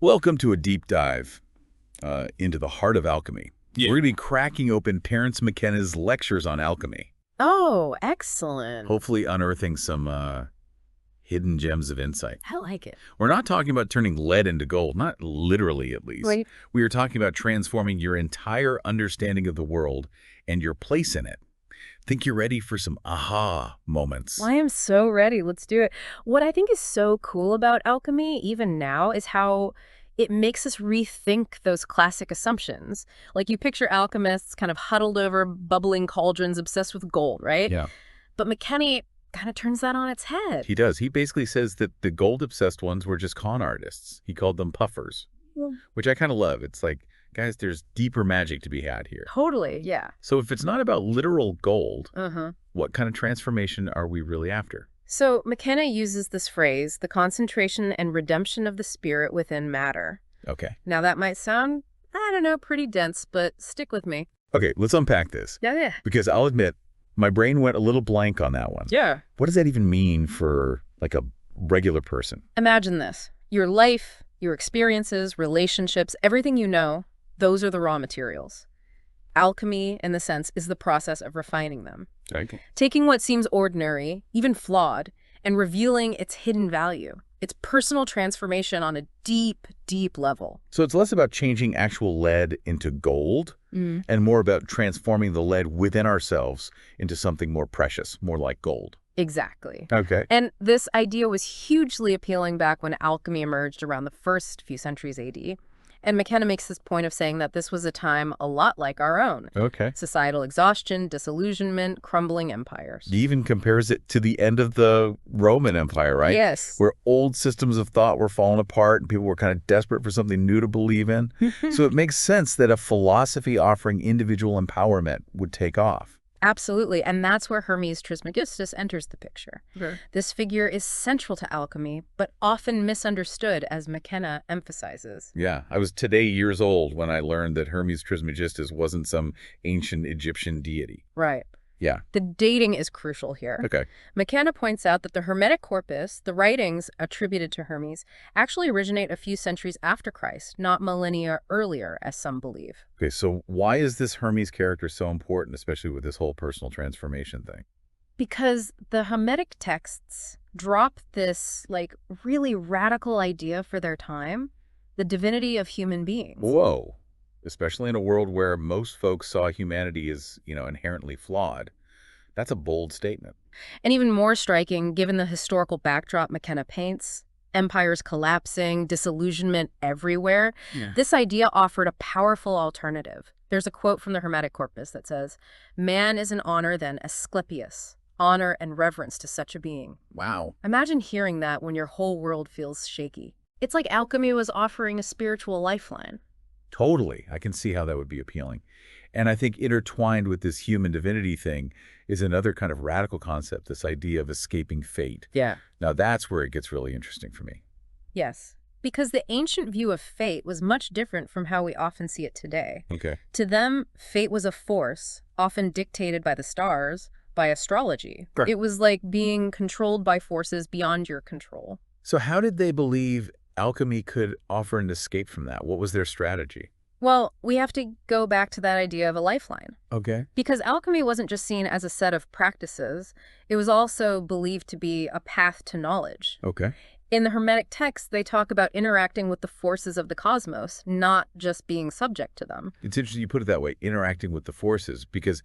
Welcome to a deep dive into the heart of alchemy. Yeah. We're going to be cracking open Terence Mckenna's lectures on alchemy, Oh, excellent. hopefully unearthing some hidden gems of insight. I like it. We're not talking about turning lead into gold, not literally at least. Wait. We are talking about transforming your entire understanding of the world and your place in it. Think you're ready for some aha moments. Well, I am so ready. Let's do it. What I think is so cool about alchemy, even now, is how it makes us rethink those classic assumptions. Like you picture alchemists kind of huddled over bubbling cauldrons, obsessed with gold, right? Yeah. But McKenna kind of turns that on its head. He does. He basically says that the gold-obsessed ones were just con artists. He called them puffers, which I kind of love. It's like, guys, there's deeper magic to be had here. Totally, yeah. So if it's not about literal gold, Uh-huh. what kind of transformation are we really after? So McKenna uses this phrase, the concentration and redemption of the spirit within matter. Okay. Now that might sound, I don't know, pretty dense, but stick with me. Okay, let's unpack this. Yeah. Because I'll admit, my brain went a little blank on that one. Yeah. What does that even mean for, like, a regular person? Imagine this. Your life, your experiences, relationships, everything you know, those are the raw materials. Alchemy, in the sense, is the process of refining them. Okay. Taking what seems ordinary, even flawed, and revealing its hidden value. It's personal transformation on a deep, deep level. So it's less about changing actual lead into gold and more about transforming the lead within ourselves into something more precious, more like gold. Exactly. Okay. And this idea was hugely appealing back when alchemy emerged around the first few centuries AD. And McKenna makes this point of saying that this was a time a lot like our own. Okay. Societal exhaustion, disillusionment, crumbling empires. He even compares it to the end of the Roman Empire, right? Yes. Where old systems of thought were falling apart and people were kind of desperate for something new to believe in. So it makes sense that a philosophy offering individual empowerment would take off. Absolutely. And that's where Hermes Trismegistus enters the picture. Okay. This figure is central to alchemy, but often misunderstood, as McKenna emphasizes. Yeah, I was today years old when I learned that Hermes Trismegistus wasn't some ancient Egyptian deity. Right. Yeah. The dating is crucial here. Okay. McKenna points out that the Hermetic corpus, the writings attributed to Hermes, actually originate a few centuries after Christ, not millennia earlier, as some believe. Okay, so why is this Hermes character so important, especially with this whole personal transformation thing? Because the Hermetic texts drop this, really radical idea for their time, the divinity of human beings. Whoa. Especially in a world where most folks saw humanity as, inherently flawed. That's a bold statement. And even more striking, given the historical backdrop McKenna paints, empires collapsing, disillusionment everywhere, this idea offered a powerful alternative. There's a quote from the Hermetic corpus that says, "Man is an honor than Asclepius, honor and reverence to such a being." Wow. Imagine hearing that when your whole world feels shaky. It's like alchemy was offering a spiritual lifeline. Totally. I can see how that would be appealing. And I think intertwined with this human divinity thing is another kind of radical concept, this idea of escaping fate. Yeah. Now that's where it gets really interesting for me. Yes. Because the ancient view of fate was much different from how we often see it today. Okay. To them, fate was a force, often dictated by the stars, by astrology. Correct. It was like being controlled by forces beyond your control. So how did they believe alchemy could offer an escape from that? What was their strategy? Well, we have to go back to that idea of a lifeline. Okay. Because alchemy wasn't just seen as a set of practices, it was also believed to be a path to knowledge. Okay. In the Hermetic texts, they talk about interacting with the forces of the cosmos, not just being subject to them. It's interesting you put it that way, interacting with the forces, because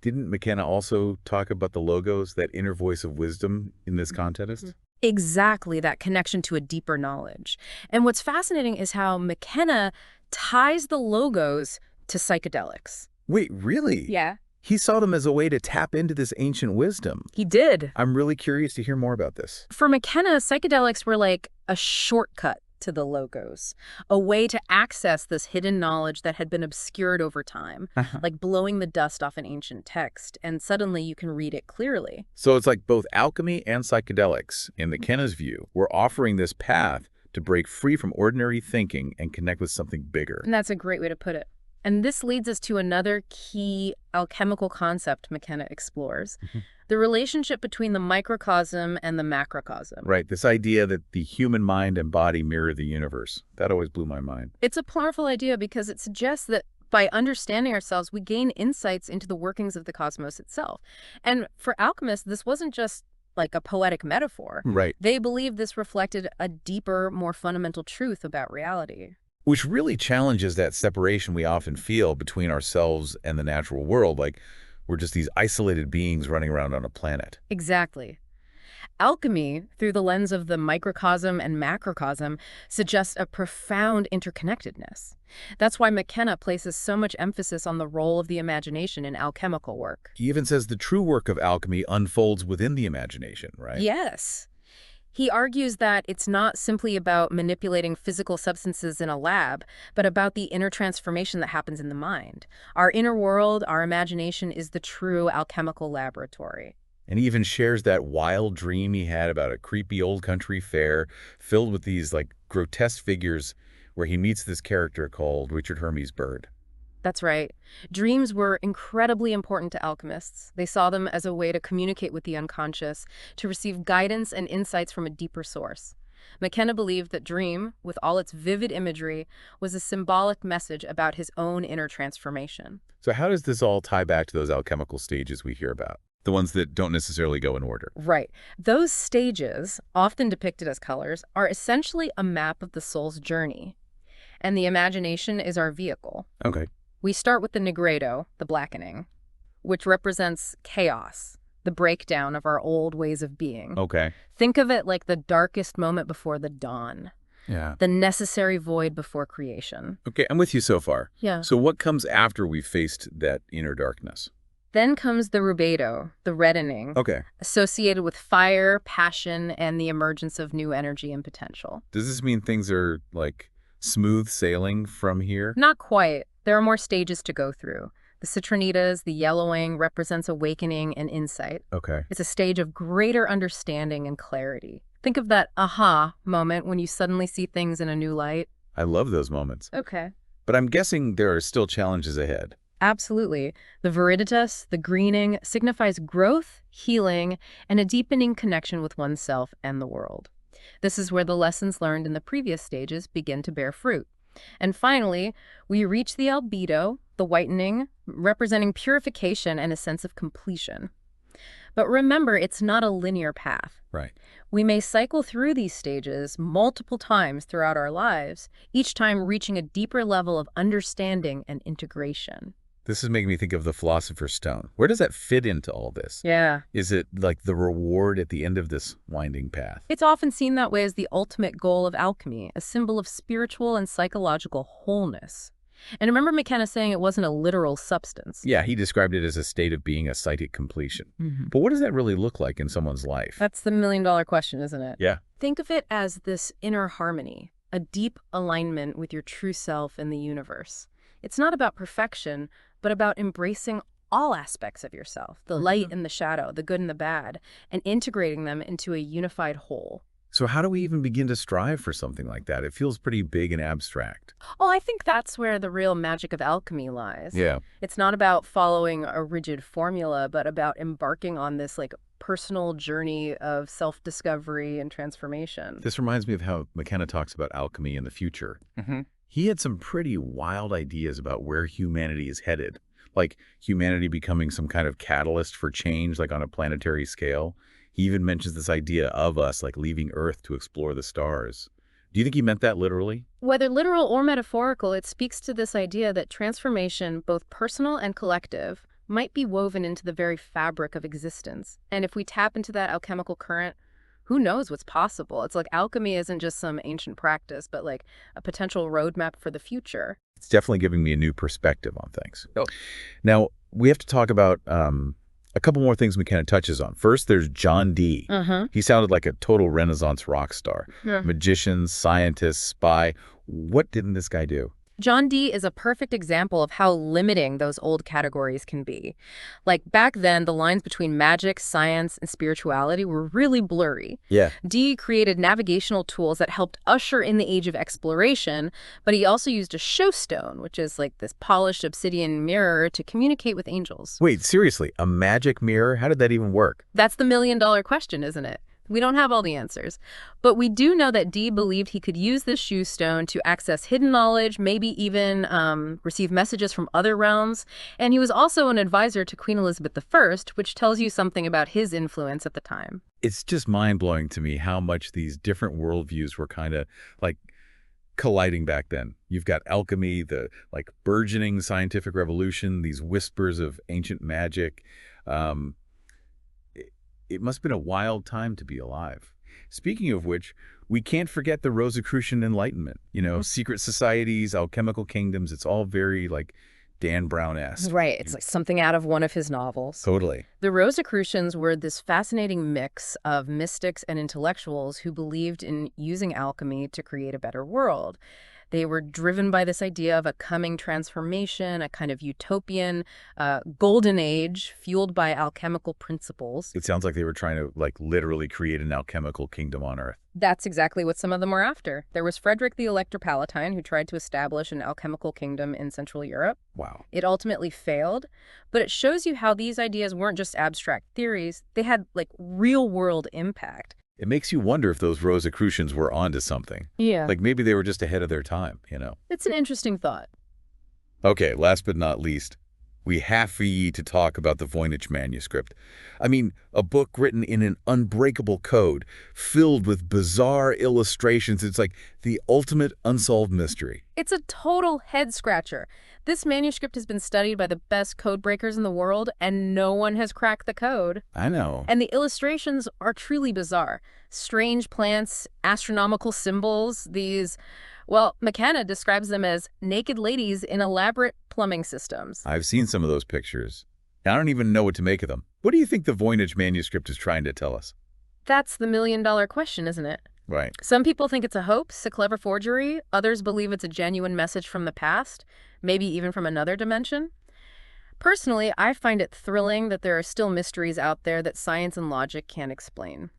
didn't McKenna also talk about the logos, that inner voice of wisdom in this context? Exactly, that connection to a deeper knowledge. And what's fascinating is how McKenna ties the logos to psychedelics. Wait, really? Yeah. He saw them as a way to tap into this ancient wisdom. He did. I'm really curious to hear more about this. For McKenna, psychedelics were like a shortcut to the logos, a way to access this hidden knowledge that had been obscured over time, like blowing the dust off an ancient text, and suddenly you can read it clearly. So it's like both alchemy and psychedelics, in McKenna's view, were offering this path to break free from ordinary thinking and connect with something bigger. And that's a great way to put it. And this leads us to another key alchemical concept McKenna explores, Mhm. the relationship between the microcosm and the macrocosm. Right, this idea that the human mind and body mirror the universe. That always blew my mind. It's a powerful idea because it suggests that by understanding ourselves, we gain insights into the workings of the cosmos itself. And for alchemists, this wasn't just like a poetic metaphor. Right. They believed this reflected a deeper, more fundamental truth about reality. Which really challenges that separation we often feel between ourselves and the natural world, like we're just these isolated beings running around on a planet. Exactly. Alchemy, through the lens of the microcosm and macrocosm, suggests a profound interconnectedness. That's why McKenna places so much emphasis on the role of the imagination in alchemical work. He even says the true work of alchemy unfolds within the imagination, right? Yes. He argues that it's not simply about manipulating physical substances in a lab, but about the inner transformation that happens in the mind. Our inner world, our imagination, is the true alchemical laboratory. And he even shares that wild dream he had about a creepy old country fair filled with these like grotesque figures where he meets this character called Richard Hermes Bird. That's right. Dreams were incredibly important to alchemists. They saw them as a way to communicate with the unconscious, to receive guidance and insights from a deeper source. McKenna believed that dream, with all its vivid imagery, was a symbolic message about his own inner transformation. So how does this all tie back to those alchemical stages we hear about? The ones that don't necessarily go in order. Right. Those stages, often depicted as colors, are essentially a map of the soul's journey. And the imagination is our vehicle. Okay. We start with the nigredo, the blackening, which represents chaos, the breakdown of our old ways of being. Okay. Think of it like the darkest moment before the dawn, Yeah. the necessary void before creation. Okay, I'm with you so far. Yeah. So what comes after we've faced that inner darkness? Then comes the rubedo, the reddening, Okay. associated with fire, passion, and the emergence of new energy and potential. Does this mean things are like smooth sailing from here? Not quite. There are more stages to go through. The citronitas, the yellowing, represents awakening and insight. Okay. It's a stage of greater understanding and clarity. Think of that aha moment when you suddenly see things in a new light. I love those moments. Okay. But I'm guessing there are still challenges ahead. Absolutely. The viriditas, the greening, signifies growth, healing, and a deepening connection with oneself and the world. This is where the lessons learned in the previous stages begin to bear fruit. And finally, we reach the albedo, the whitening, representing purification and a sense of completion. But remember, it's not a linear path. Right. We may cycle through these stages multiple times throughout our lives, each time reaching a deeper level of understanding and integration. This is making me think of the Philosopher's Stone. Where does that fit into all this? Yeah. Is it like the reward at the end of this winding path? It's often seen that way as the ultimate goal of alchemy, a symbol of spiritual and psychological wholeness. And remember McKenna saying it wasn't a literal substance. Yeah, he described it as a state of being a psychic completion. Mm-hmm. But what does that really look like in someone's life? That's the million-dollar question, isn't it? Yeah. Think of it as this inner harmony, a deep alignment with your true self and the universe. It's not about perfection, but about embracing all aspects of yourself, the light and the shadow, the good and the bad, and integrating them into a unified whole. So how do we even begin to strive for something like that? It feels pretty big and abstract. Oh, I think that's where the real magic of alchemy lies. Yeah. It's not about following a rigid formula, but about embarking on this personal journey of self-discovery and transformation. This reminds me of how McKenna talks about alchemy in the future. Mm-hmm. He had some pretty wild ideas about where humanity is headed, like humanity becoming some kind of catalyst for change, like on a planetary scale. He even mentions this idea of us, like leaving Earth to explore the stars. Do you think he meant that literally? Whether literal or metaphorical, it speaks to this idea that transformation, both personal and collective, might be woven into the very fabric of existence. And if we tap into that alchemical current, who knows what's possible? It's like alchemy isn't just some ancient practice, but like a potential roadmap for the future. It's definitely giving me a new perspective on things. Oh. Now, we have to talk about a couple more things McKenna touches on. First, there's John Dee. He sounded like a total Renaissance rock star. Yeah. Magician, scientist, spy. What didn't this guy do? John Dee is a perfect example of how limiting those old categories can be. Like back then, the lines between magic, science, and spirituality were really blurry. Yeah. Dee created navigational tools that helped usher in the age of exploration, but he also used a showstone, which is like this polished obsidian mirror, to communicate with angels. Wait, seriously, a magic mirror? How did that even work? That's the million-dollar question, isn't it? We don't have all the answers. But we do know that Dee believed he could use this shoe stone to access hidden knowledge, maybe even receive messages from other realms. And he was also an advisor to Queen Elizabeth I, which tells you something about his influence at the time. It's just mind-blowing to me how much these different worldviews were kind of like colliding back then. You've got alchemy, the like burgeoning scientific revolution, these whispers of ancient magic. Um, it must have been a wild time to be alive. Speaking of which, we can't forget the Rosicrucian Enlightenment. You know, secret societies, alchemical kingdoms, it's all very, like, Dan Brown-esque. Right. It's like something out of one of his novels. Totally. The Rosicrucians were this fascinating mix of mystics and intellectuals who believed in using alchemy to create a better world. They were driven by this idea of a coming transformation, a kind of utopian golden age fueled by alchemical principles. It sounds like they were trying to, like, literally create an alchemical kingdom on Earth. That's exactly what some of them were after. There was Frederick the Elector Palatine, who tried to establish an alchemical kingdom in Central Europe. Wow. It ultimately failed, but it shows you how these ideas weren't just abstract theories. They had, like, real-world impact. It makes you wonder if those Rosicrucians were onto something. Yeah. Like, maybe they were just ahead of their time, you know? It's an interesting thought. Okay, last but not least, we have for ye to talk about the Voynich manuscript. I mean, a book written in an unbreakable code, filled with bizarre illustrations. It's like the ultimate unsolved mystery. It's a total head-scratcher. This manuscript has been studied by the best code breakers in the world, and no one has cracked the code. I know. And the illustrations are truly bizarre. Strange plants, astronomical symbols, well, McKenna describes them as naked ladies in elaborate plumbing systems. I've seen some of those pictures. I don't even know what to make of them. What do you think the Voynich manuscript is trying to tell us? That's the million-dollar question, isn't it? Right. Some people think it's a hoax, a clever forgery. Others believe it's a genuine message from the past, maybe even from another dimension. Personally, I find it thrilling that there are still mysteries out there that science and logic can't explain.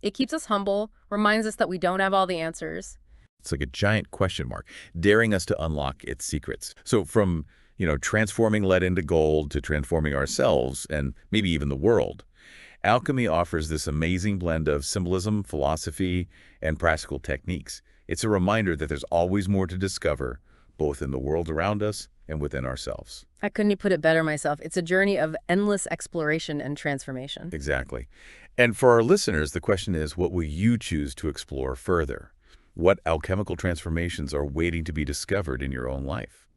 It keeps us humble, reminds us that we don't have all the answers. It's like a giant question mark, daring us to unlock its secrets. So from, transforming lead into gold to transforming ourselves and maybe even the world, alchemy offers this amazing blend of symbolism, philosophy, and practical techniques. It's a reminder that there's always more to discover, both in the world around us and within ourselves. I couldn't put it better myself. It's a journey of endless exploration and transformation. Exactly. And for our listeners, the question is, what will you choose to explore further? What alchemical transformations are waiting to be discovered in your own life?